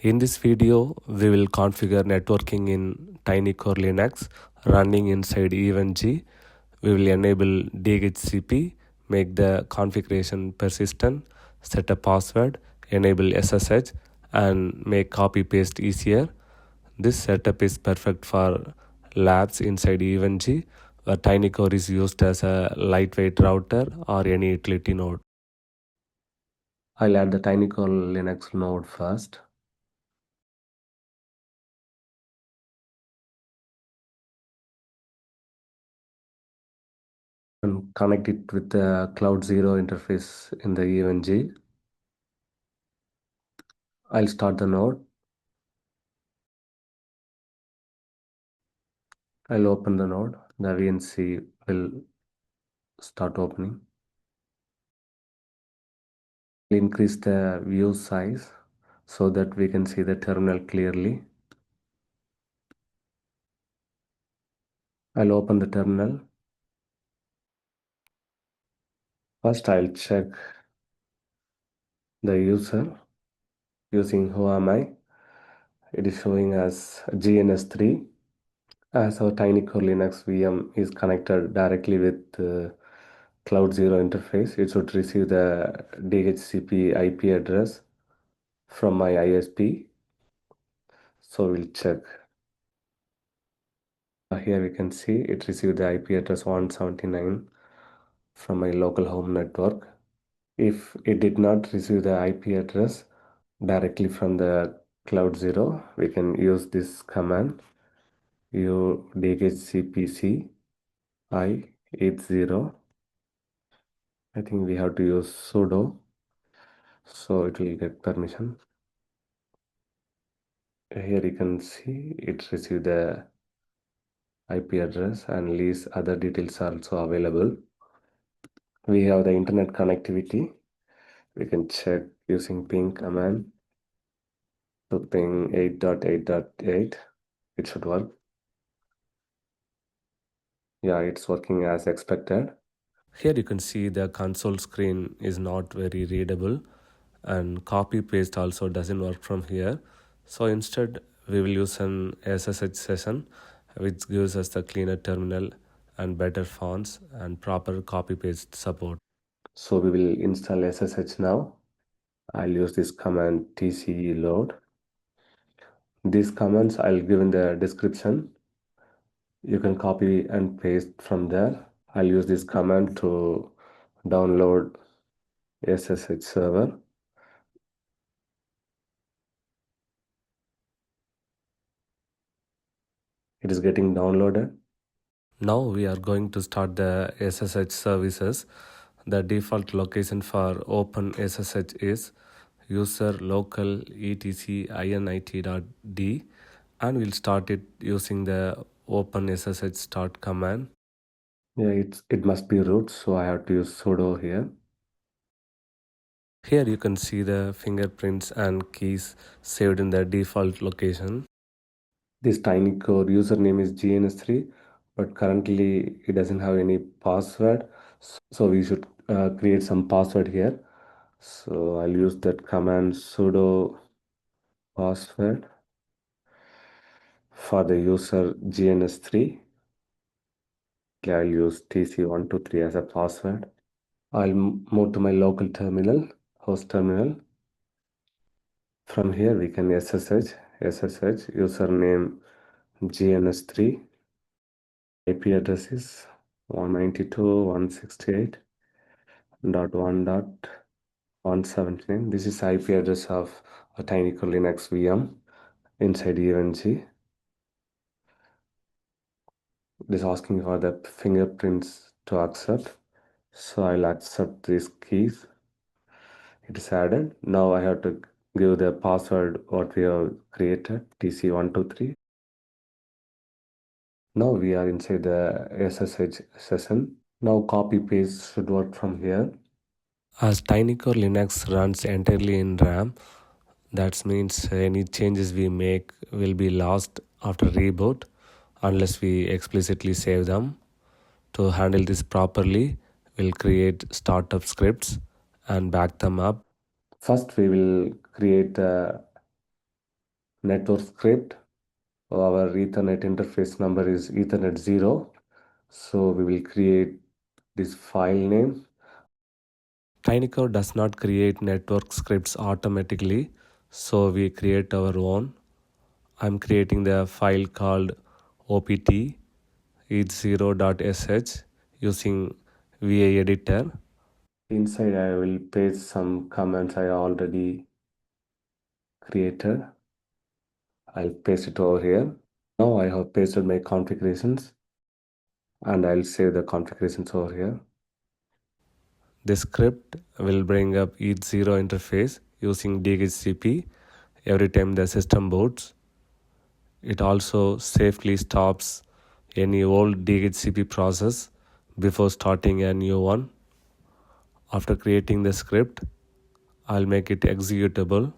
In this video, we will configure networking in TinyCore Linux running inside EventG. We will enable DHCP, make the configuration persistent, set a password, enable SSH, and make copy paste easier. This setup is perfect for labs inside EventG, where TinyCore is used as a lightweight router or any utility node. I'll add the TinyCore Linux node first. And connect it with the Cloud Zero interface in the EventG. I'll start the node. I'll open the node. The VNC will start opening. I'll increase the view size so that we can see the terminal clearly. I'll open the terminal. First, I'll check the user using who am I. It is showing as GNS3. As our TinyCore Linux VM is connected directly with Cloud Zero interface, it should receive the DHCP IP address from my ISP. So we'll check. Here we can see it received the IP address 179 from my local home network. If it did not receive the IP address directly from the Cloud Zero, we can use this command udhcpc i80. I think we have to use sudo, so it will get permission. Here you can see it received the IP address and these other details are also available. We have the internet connectivity. We can check using ping command to ping 8.8.8. It should work. Yeah, it's working as expected. Here you can see the console screen is not very readable and copy paste also doesn't work from here. So instead we will use an SSH session which gives us the cleaner terminal and better fonts and proper copy paste support. So we will install SSH now. I'll use this command tce-load. These commands I'll give in the description. You can copy and paste from there. I'll use this command to download SSH server. It is getting downloaded. Now we are going to start the SSH services. The default location for OpenSSH is user local etc init.d, and we'll start it using the OpenSSH start command. Yeah, it must be root, so I have to use sudo here. Here you can see the fingerprints and keys saved in the default location. This TinyCore username is GNS3, but currently it doesn't have any password. So we should create some password here. So I'll use that command sudo password for the user GNS3. Okay, I'll use tc123 as a password. I'll move to my local terminal, host terminal. From here we can SSH username GNS3. IP address is 192.168.1.179. This is IP address of a TinyCore Linux VM inside EventG. It is asking for the fingerprints to accept. So I'll accept these keys. It is added. Now I have to give the password what we have created, tc123. Now we are inside the SSH session. Now copy paste should work from here. As TinyCore Linux runs entirely in RAM, that means any changes we make will be lost after reboot unless we explicitly save them. To handle this properly, we'll create startup scripts and back them up. First, we will create the network script. Our Ethernet interface number is Ethernet 0. So we will create this file name. TinyCore does not create network scripts automatically, so we create our own. I'm creating the file called opt tce-load using VA editor. Inside I will paste some comments I already created. I'll paste it over here. Now I have pasted my configurations and I'll save the configurations over here. This script will bring up each zero interface using DHCP every time the system boots. It also safely stops any old DHCP process before starting a new one. After creating the script, I'll make it executable.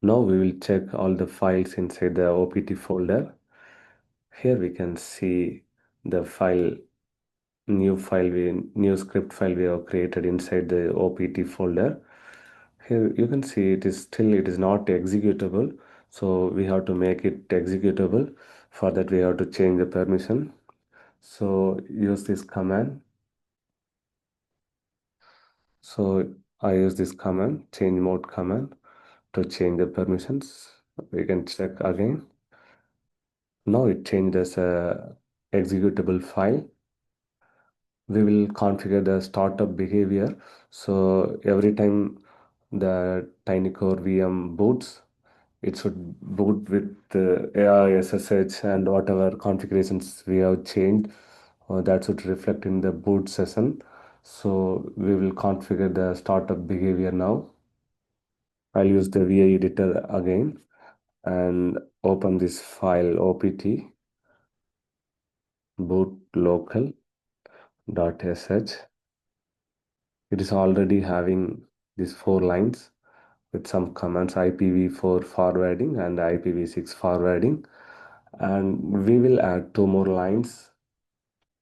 Now we will check all the files inside the OPT folder. Here we can see the new script file we have created inside the OPT folder. Here you can see it is not executable. So we have to make it executable. For that we have to change the permission. So use this command. So I use this command, change mode command, to change the permissions. We can check again. Now it changed as a executable file. We will configure the startup behavior. So every time the TinyCore VM boots, it should boot with the AI, SSH and whatever configurations we have changed. That should reflect in the boot session. So we will configure the startup behavior now. I'll use the VA editor again and open this file opt bootlocal.sh. It is already having these 4 lines with some commands IPv4 forwarding and IPv6 forwarding, and we will add 2 more lines.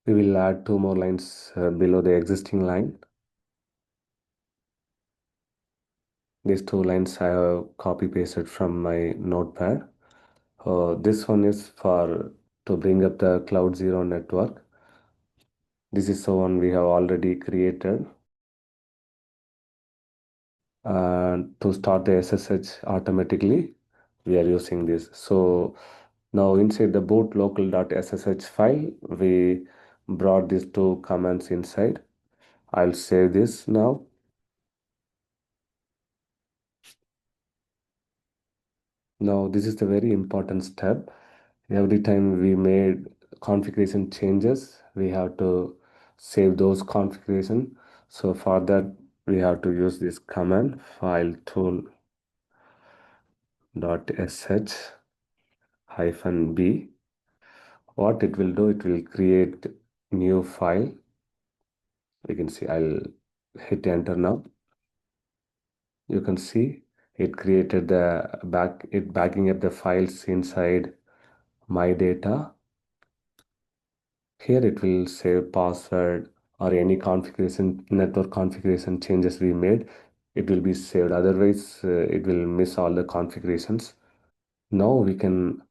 We will add 2 more lines below the existing line. These 2 lines I have copy pasted from my notepad. This one is for to bring up the Cloud Zero network. This is the one we have already created. And to start the SSH automatically, we are using this. So now inside the bootlocal.sh file, we brought these 2 commands inside. I'll save this now. Now this is the very important step. Every time we made configuration changes, we have to save those configuration. So for that, we have to use this command filetool.sh -b. What it will do, it will create new file. You can see I'll hit enter now. You can see it created backing up the files inside my data. Here it will save password or any network configuration changes we made. It will be saved. Otherwise, it will miss all the configurations. Now we can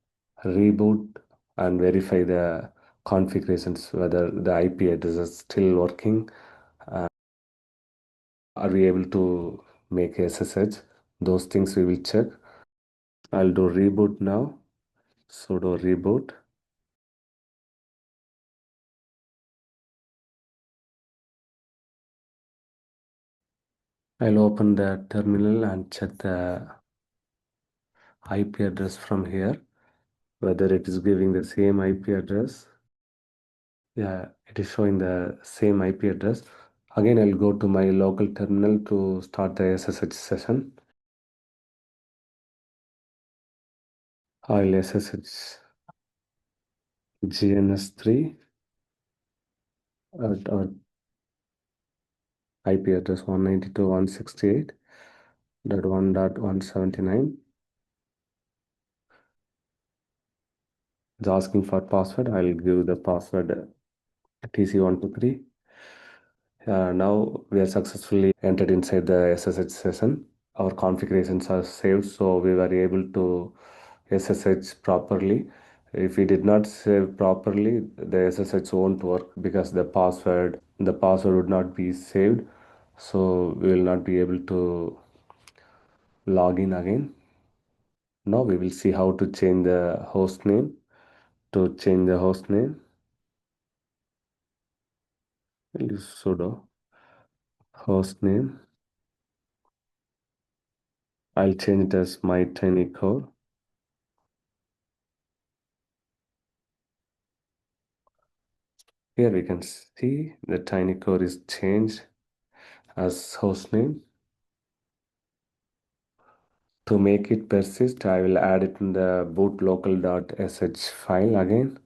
reboot and verify the configurations, whether the IP address is still working. Are we able to make SSH? Those things we will check. I'll do reboot now. Sudo reboot. I'll open the terminal and check the IP address from here, whether it is giving the same IP address. Yeah, it is showing the same IP address. Again, I'll go to my local terminal to start the SSH session. I'll SSH GNS3 at our IP address 192.168.1.179. It's asking for password. I'll give the password tc123. Now we are successfully entered inside the SSH session. our configurations are saved, so we were able to SSH properly. If we did not save properly, the SSH won't work because the password would not be saved, so we will not be able to log in again. Now we will see how to change the host name. To change the host name, we'll use sudo host name. I'll change it as my TinyCore. Here we can see the TinyCore is changed as host name. To make it persist, I will add it in the bootlocal.sh file again.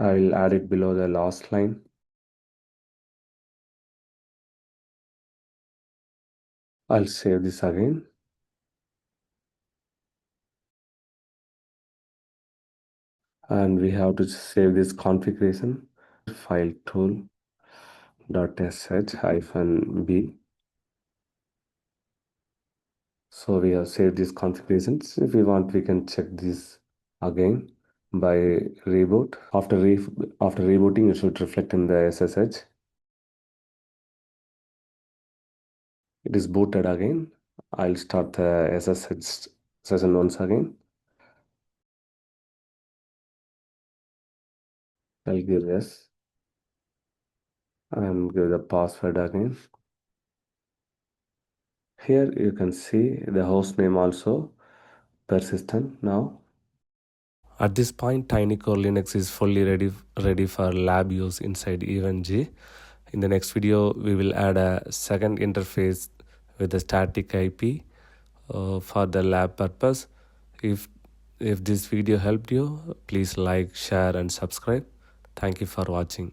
I will add it below the last line. I'll save this again. And we have to save this configuration. filetool.sh-b. So we have saved these configurations. If we want, we can check this again by reboot. After rebooting, it should reflect in the SSH. It is booted again. I'll start the SSH session once again. I'll give yes and give the password again. Here you can see the host name also persistent now. At this point, TinyCore Linux is fully ready for lab use inside EventG. In the next video, we will add a second interface with a static IP for the lab purpose. If this video helped you, please like, share and subscribe. Thank you for watching.